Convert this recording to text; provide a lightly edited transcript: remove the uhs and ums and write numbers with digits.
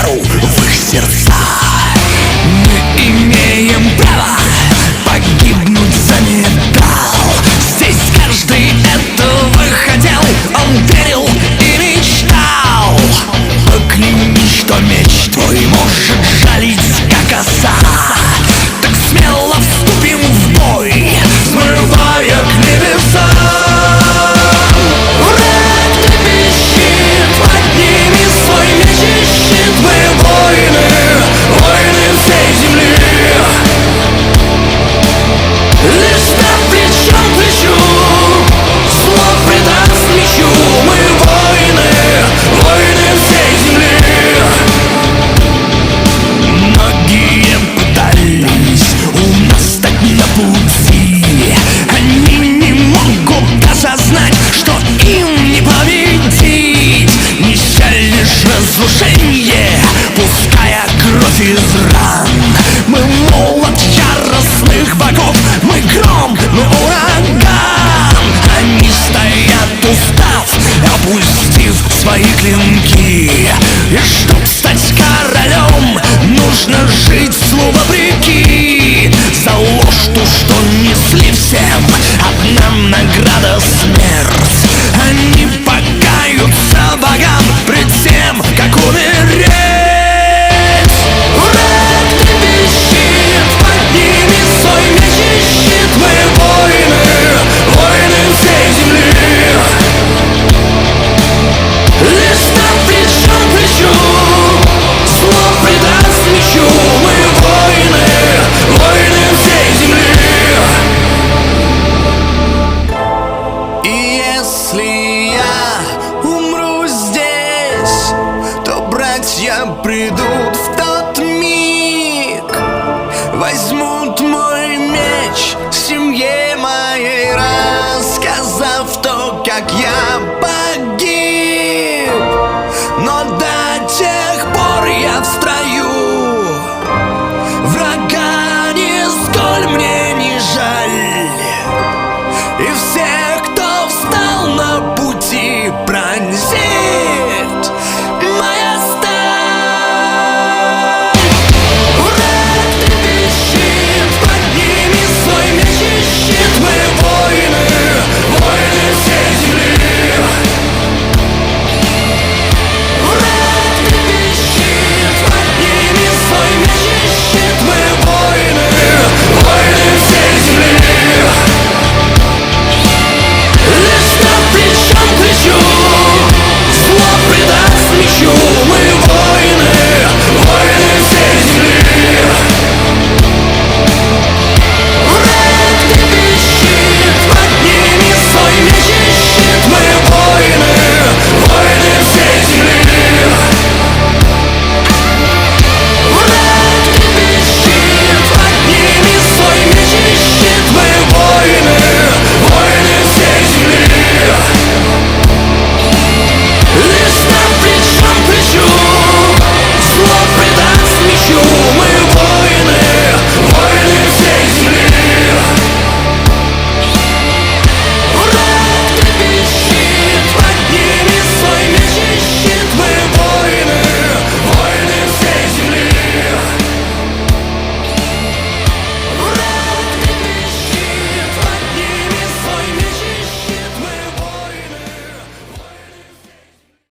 веру в их сердца. Мы имеем право погибнуть за металл. Здесь каждый этого хотел, он верил и мечтал. Поклянись, что меч твой может жалить, как оса. Так смело вступим в бой, взмывая к небесам. Враг трепещет, подними свой меч и щит. Мы воины, воины всей земли. Лишь став плечом к плечу, зло предаст мечу. Мы воины, воины всей земли. Многие пытались у нас стать на пути. Они не могут осознать, что им не победить. Неся лишь разрушение, пуская кровь из ран. Мы молот яростных богов, мы гром, мы ураган. Они стоят, устав, опустив свои клинки. И чтоб стать королем, нужно жить злу вопреки. За ложь ту, что несли всем, одна награда — смерть. Они покаются богам пред тем, как умереть. Враг трепещет, подними свой меч и щит. Мы воины, воины всей земли. Лишь став плечом к плечу, зло предаст мечу. Мы воины, воины всей земли. И если я умру здесь, то братья придут в тот миг, возьмут мой меч семье